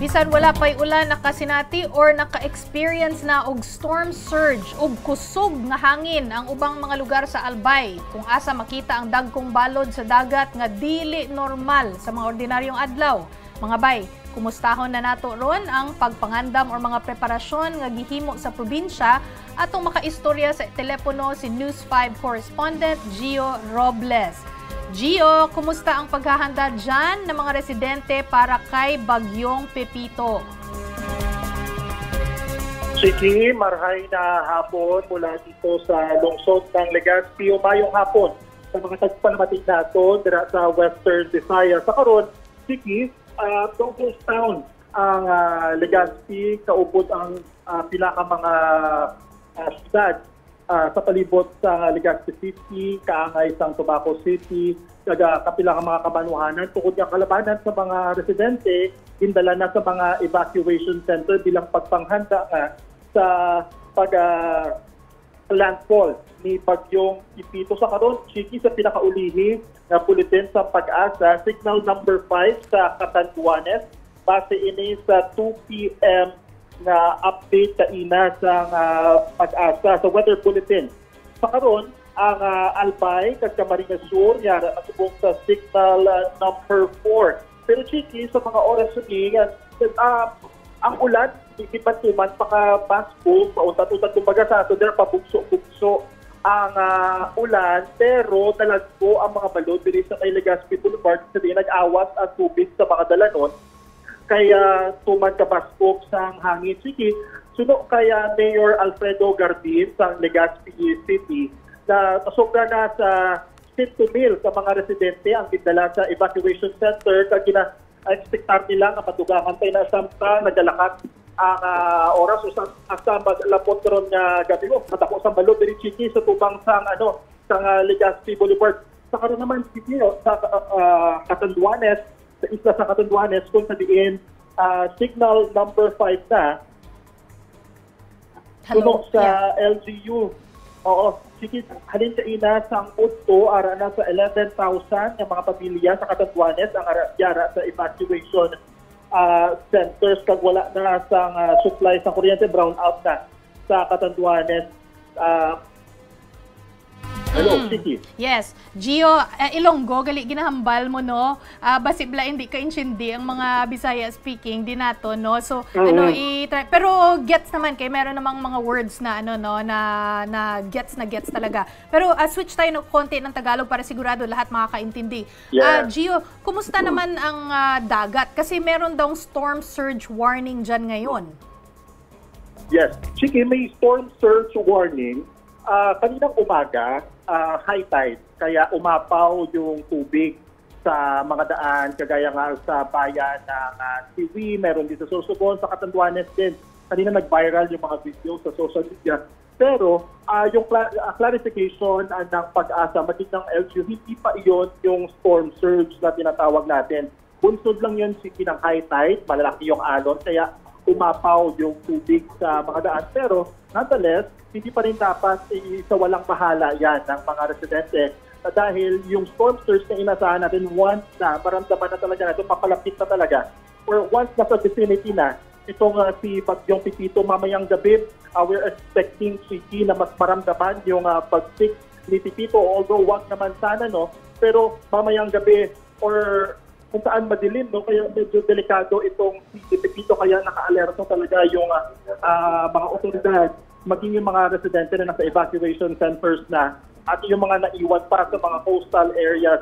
Bisan wala pa'y ulan nakasinati or naka-experience na og storm surge ug kusog nga hangin ang ubang mga lugar sa Albay kung asa makita ang dagkong balod sa dagat nga dili normal sa mga ordinaryong adlaw. Mga bay, kumustahon na nato ron ang pagpangandam or mga preparasyon nga gihimo sa probinsya atong makaistorya sa telepono si News 5 correspondent Gio Robles. Gio, kumusta ang paghahanda dyan ng mga residente para kay Bagyong Pepito? Sige, marhay na hapon mula dito sa lungsod ng Legazpi. Umayong hapon sa mga tagpalamating nato dira sa Western Visayas. Sa karon, sige, ghost town ang Legazpi, kaupod ang pinaka mga syudad sa palibot sa Legazpi City, kaangay sang Tobacco City, kapila ka mga kabanuhanan. Tukod yung kalabanan sa mga residente, indala na sa mga evacuation center bilang pagpanghanda sa landfall ni Bagyong Pepito. Sa karon, Chiki, sa pinakaulihi na bulletin sa Pag-asa, signal number 5 sa Catanduanes, base ini sa 2 p.m. na update sa ina sa Pag-asa sa weather bulletin. Sa karon, ang Albay, Camarines Sur, yara matubong sa signal number 4. Pero Chiki, sa mga oras ni ang ulan, ipan-tuman, paka-basko, pauntat-untat kumbaga sa ato, there pabugso-bugso ang ulan, pero talagpo ang mga balod diri sa may Legazpi Boulevard, kasi nag-awas ang tubig sa mga dalanon, kaya tuman kabaskok sa hangin. Sige, suno kaya Mayor Alfredo Garbin sa Legazpi City na sobra na sa 50,000 sa mga residente ang pindala sa evacuation center kag gina-expectar nila nga patugahan tayo na samta nagalakat ang oras usang asa maglapot ron nga gabi mo matako sa balod diri Chiki sa tubang sang sa Legazpi Boulevard. Sa karon naman Chiki sa Catanduanes, sa isla sa Catanduanes, kung sa diin signal number 5 na suno sa LGU. Oo, sige, halin sa ina sa Udto, ara na sa 11,000 ng mga pamilya sa Catanduanes ang yara sa evacuation centers kag wala na sa supply sa kuryente, brown out na sa Catanduanes. Hello, City. Yes. Gio, Ilonggo, gali ginahambal mo, no? Basibla, hindi ka insindi ang mga Bisaya speaking, di nato, no? So, pero gets naman, kay meron namang mga words na, na gets talaga. Pero switch tayo ng konti ng Tagalog para sigurado lahat makakaintindi. Yeah. Gio, kumusta naman ang dagat? Kasi meron daw storm surge warning dyan ngayon. Yes. Chiki, may storm surge warning. Kaninang umaga, high tide, kaya umapaw yung tubig sa mga daan, kagaya nga sa bayan ng Tiwi, meron dito sa Sorsogon, sa Catanduanes din. Kanina nag-viral yung mga video sa social media. Pero yung clarification ng Pag-asa, maging ng LGU, hindi pa iyon yung storm surge na tinatawag natin. Bunsod lang yun ng high tide, malalaki yung alon, kaya umapaw yung tubig sa mga daan. Pero nonetheless, hindi pa rin dapat sa walang bahala yan ng mga residente dahil yung storm surge na inasahan natin once na maramdaman na talaga natin, papalapit na talaga, or once nasa vicinity na itong si Bagyong Pepito mamayang gabi, we're expecting Chiki na mas maramdaman yung pagsik ni Pepito, although wag naman sana, no, pero mamayang gabi or kung saan madilim, no, kaya medyo delikado itong si Pepito, kaya naka-alerto talaga yung mga otoridad, maging yung mga residente na nasa evacuation centers na at yung mga naiwan pa sa mga coastal areas.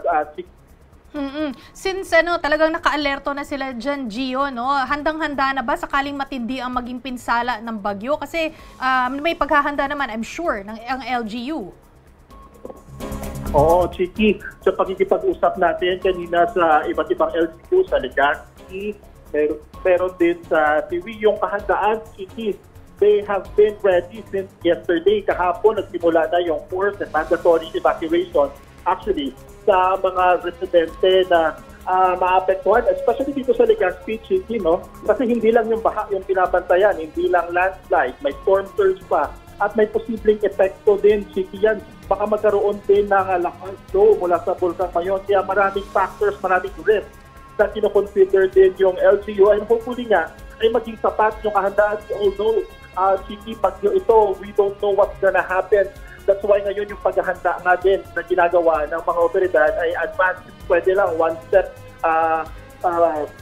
Since talagang naka-alerto na sila dyan, Gio, no? Handang-handa na ba sakaling matindi ang maging pinsala ng bagyo? Kasi may paghahanda naman, I'm sure, ng ang LGU. Oo, Chiki. Sa pagkikipag-usap natin kanina sa iba't ibang LGU, sa Legazpi, meron din sa Tiwi, yung kahandaan, Chiki. They have been ready since yesterday. Kahapon, nagsimula na yung forced and mandatory evacuation actually sa mga residente na maapektuhan, especially dito sa Legazpi, Chiki, no? Kasi hindi lang yung baha yung pinabantayan, hindi lang landslide, may storm surge pa, at may posibleng epekto din, Chiki, yan. Baka magkaroon din ng lakas flow mula sa Bulkang Mayon. Kaya maraming factors, maraming risk na kinoconsider din yung LGU, and hopefully nga ay maging sapat yung kahandaan. Although, Chiki, bagyo ito, we don't know what's gonna happen. That's why ngayon yung paghahanda nga din na ginagawa ng mga otoridad ay advance. Pwede lang one step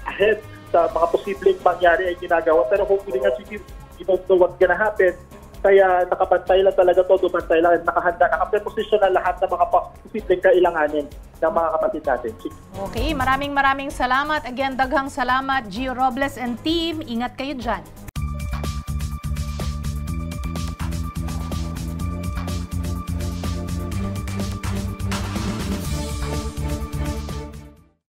ahead sa mga posibleng mangyari ay ginagawa. Pero hopefully nga, Chiki, we don't know what's gonna happen. Kaya nakapantay lang talaga todo, bantay lang, nakahanda, nakapreposition na lahat ng mga posibleng kailanganin ng mga kapatid natin. Okay, maraming salamat. Again, daghang salamat, Gio Robles and team. Ingat kayo dyan.